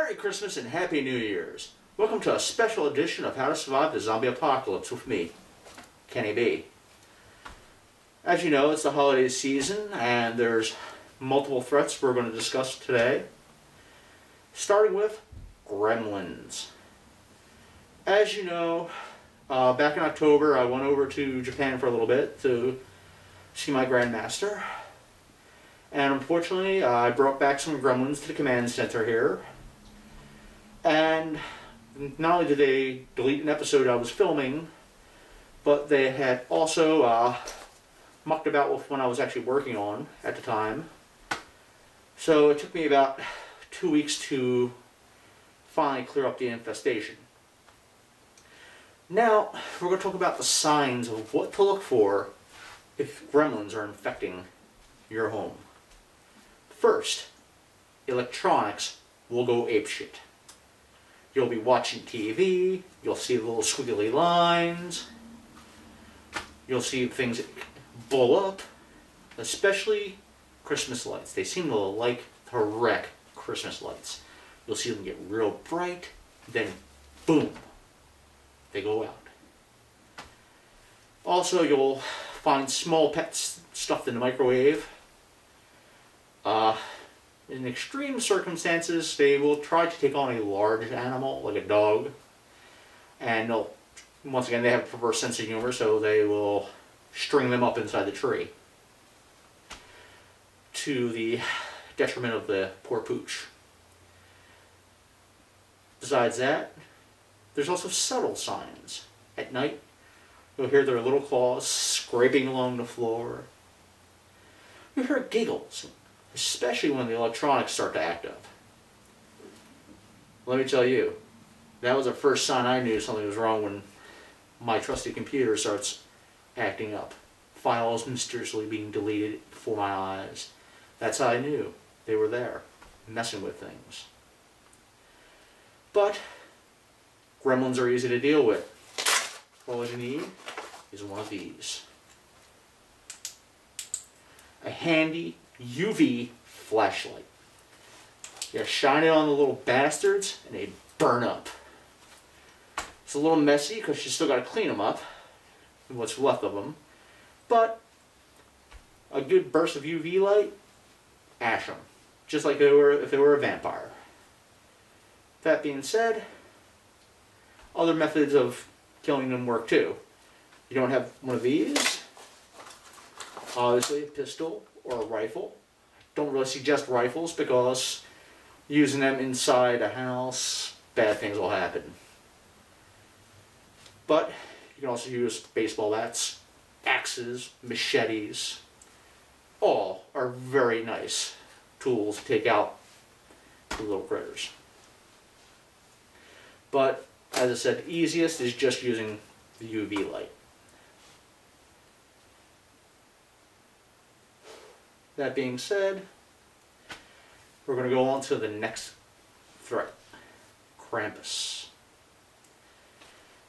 Merry Christmas and Happy New Year's. Welcome to a special edition of How to Survive the Zombie Apocalypse with me, Kenny B. As you know, it's the holiday season and there's multiple threats we're going to discuss today. Starting with Gremlins. As you know, back in October I went over to Japan for a little bit to see my Grandmaster. And unfortunately I brought back some Gremlins to the command center here. And not only did they delete an episode I was filming, but they had also mucked about with one I was actually working on at the time. So it took me about 2 weeks to finally clear up the infestation. Now, we're going to talk about the signs of what to look for if gremlins are infecting your home. First, electronics will go apeshit. You'll be watching TV, you'll see the little squiggly lines, you'll see things blow up, especially Christmas lights. They seem to like to wreck Christmas lights. You'll see them get real bright, then boom, they go out. Also, you'll find small pets stuffed in the microwave. In extreme circumstances, they will try to take on a large animal, like a dog. And once again, they have a perverse sense of humor, so they will string them up inside the tree, to the detriment of the poor pooch. Besides that, there's also subtle signs. At night, you'll hear their little claws scraping along the floor. You'll hear giggles, especially when the electronics start to act up. Let me tell you, that was the first sign I knew something was wrong when my trusty computer starts acting up. Files mysteriously being deleted before my eyes. That's how I knew they were there, messing with things. But gremlins are easy to deal with. All you need is one of these. A handy UV flashlight. You shine it on the little bastards and they burn up. It's a little messy because you still got to clean them up, what's left of them, but a good burst of UV light, ash them, just like if they were a vampire. That being said, other methods of killing them work too. You don't have one of these, obviously a pistol or a rifle. Don't really suggest rifles because using them inside a house, bad things will happen. But you can also use baseball bats, axes, machetes. All are very nice tools to take out the little critters. But as I said, easiest is just using the UV light. That being said, we're going to go on to the next threat, Krampus.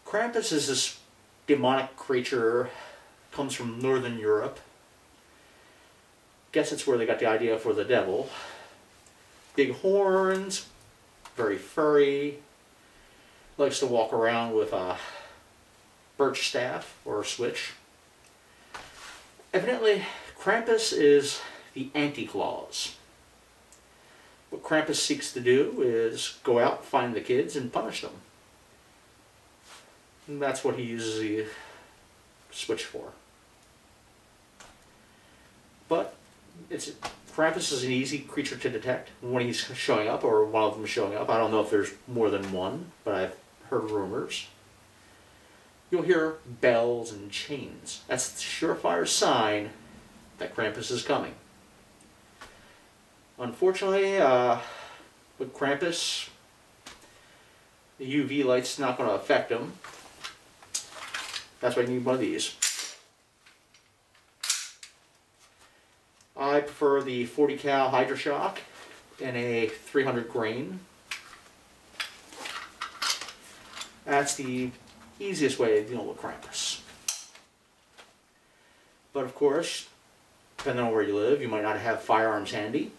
Krampus is this demonic creature, comes from Northern Europe. Guess it's where they got the idea for the devil. Big horns, very furry, likes to walk around with a birch staff or a switch. Evidently, Krampus is the Anti-Claus. What Krampus seeks to do is go out, find the kids, and punish them. And that's what he uses the switch for. But Krampus is an easy creature to detect when he's showing up, or one of them is showing up. I don't know if there's more than one, but I've heard rumors. You'll hear bells and chains. That's the surefire sign that Krampus is coming. Unfortunately, with Krampus, the UV light's not going to affect him. That's why you need one of these. I prefer the 40 cal Hydroshock in a 300 grain. That's the easiest way to deal with Krampus. But of course, depending on where you live, you might not have firearms handy.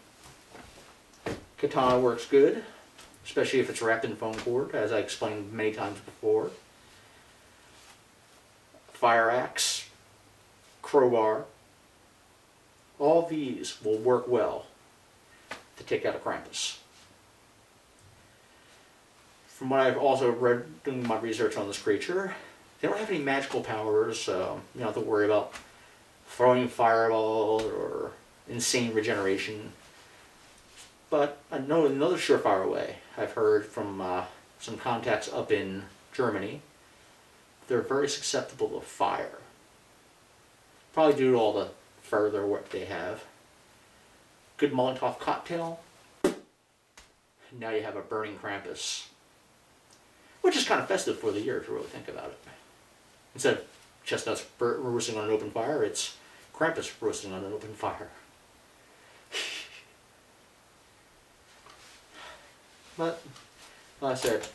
Katana works good. especially if it's wrapped in foam cord, as I explained many times before. Fire axe, crowbar, all these will work well to take out a Krampus. From what I've also read doing my research on this creature, they don't have any magical powers, so you don't have to worry about throwing fireballs or insane regeneration. But I know another surefire way I've heard from some contacts up in Germany. They're very susceptible to fire. Probably due to all the further work they have. Good Molotov cocktail. Now you have a burning Krampus. Which is kind of festive for the year if you really think about it. Instead of chestnuts roasting on an open fire, it's Krampus roasting on an open fire. But, like I said,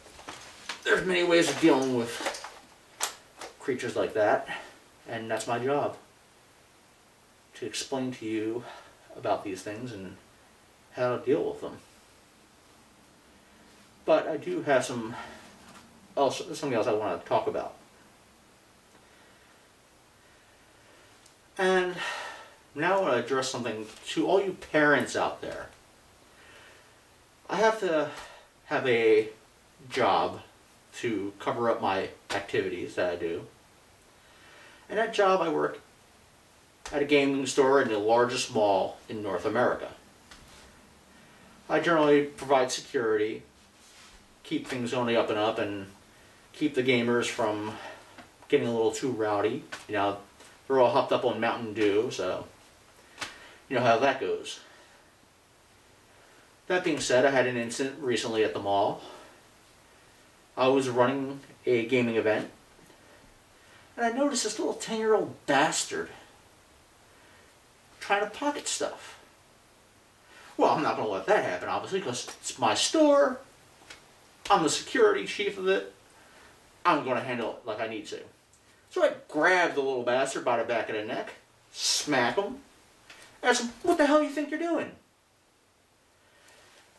there's many ways of dealing with creatures like that, and that's my job. To explain to you about these things and how to deal with them. But I do have something else I want to talk about. And now I want to address something to all you parents out there. I have to have a job to cover up my activities that I do. And that job, I work at a gaming store in the largest mall in North America. I generally provide security, keep things on the up and up, and keep the gamers from getting a little too rowdy. You know, they're all hopped up on Mountain Dew, so you know how that goes. That being said, I had an incident recently at the mall. I was running a gaming event, and I noticed this little 10-year-old bastard trying to pocket stuff. Well, I'm not going to let that happen, obviously, because it's my store. I'm the security chief of it. I'm going to handle it like I need to. So I grabbed the little bastard by the back of the neck, smack him, ask him, "What the hell do you think you're doing?"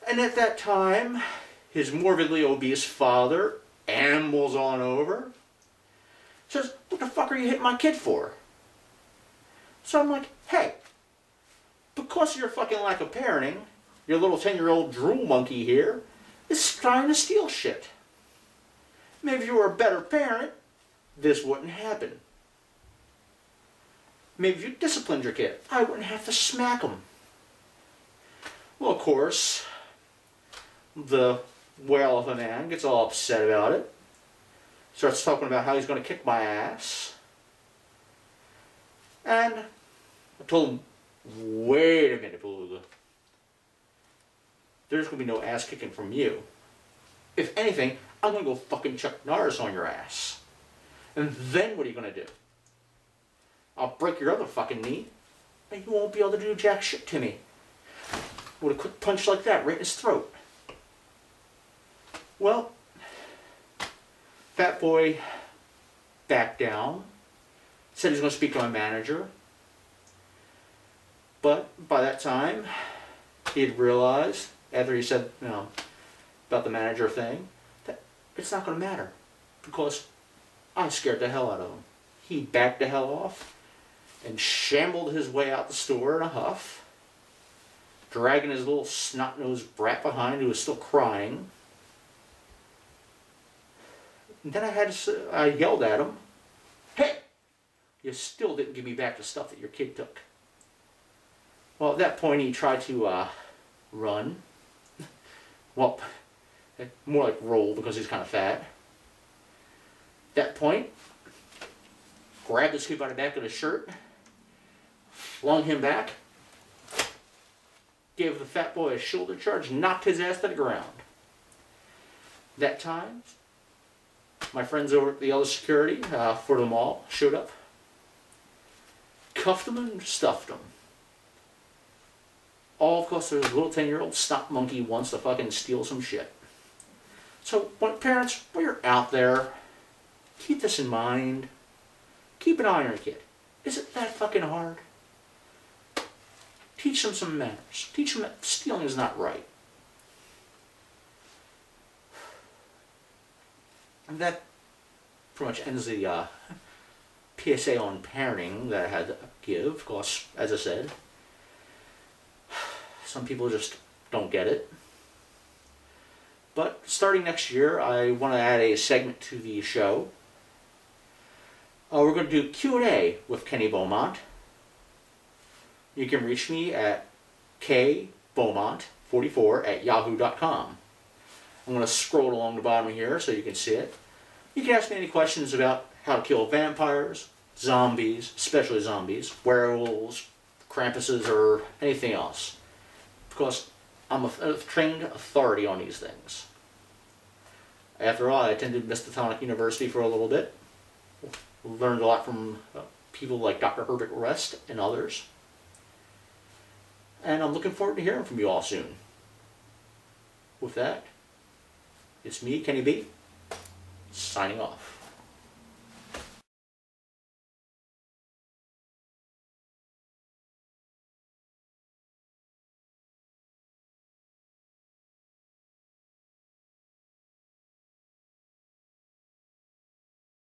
And at that time, his morbidly obese father ambles on over, says, "What the fuck are you hitting my kid for?" So I'm like, hey, because of your fucking lack of parenting, your little 10-year-old drool monkey here is trying to steal shit. Maybe if you were a better parent, this wouldn't happen. Maybe if you disciplined your kid, I wouldn't have to smack him. Well, of course, the whale of a man gets all upset about it. Starts talking about how he's going to kick my ass. And I told him, wait a minute, Beluga. There's going to be no ass kicking from you. If anything, I'm going to go fucking Chuck Norris on your ass. And then what are you going to do? I'll break your other fucking knee, and you won't be able to do jack shit to me. With a quick punch like that right in his throat. Well, Fat Boy backed down, said he was going to speak to my manager. But by that time, he had realized, after he said, you know, about the manager thing, that it's not going to matter. Because I scared the hell out of him. He backed the hell off and shambled his way out the store in a huff, dragging his little snot-nosed brat behind who was still crying. And then I yelled at him, "Hey, you still didn't give me back the stuff that your kid took." Well, at that point he tried to run. Well, more like roll because he's kind of fat. At that point, grabbed this kid by the back of his shirt, flung him back, gave the Fat Boy a shoulder charge, knocked his ass to the ground. That time, my friends over at the other security for the mall showed up, cuffed him and stuffed him. All because there's a little 10-year-old snot monkey wants to fucking steal some shit. So, parents, when you're out there, keep this in mind. Keep an eye on your kid. Is it that fucking hard? Teach them some manners. Teach them that stealing is not right. And that pretty much ends the PSA on parenting that I had to give. Of course, as I said, some people just don't get it. But starting next year, I want to add a segment to the show. We're going to do Q&A with Kenny Beaumont. You can reach me at kbeaumont44@yahoo.com. I'm going to scroll along the bottom here so you can see it. You can ask me any questions about how to kill vampires, zombies, especially zombies, werewolves, Krampuses, or anything else. Because I'm a trained authority on these things. After all, I attended Miskatonic University for a little bit. Learned a lot from people like Dr. Herbert West and others. And I'm looking forward to hearing from you all soon. With that, it's me, Kenny B, signing off.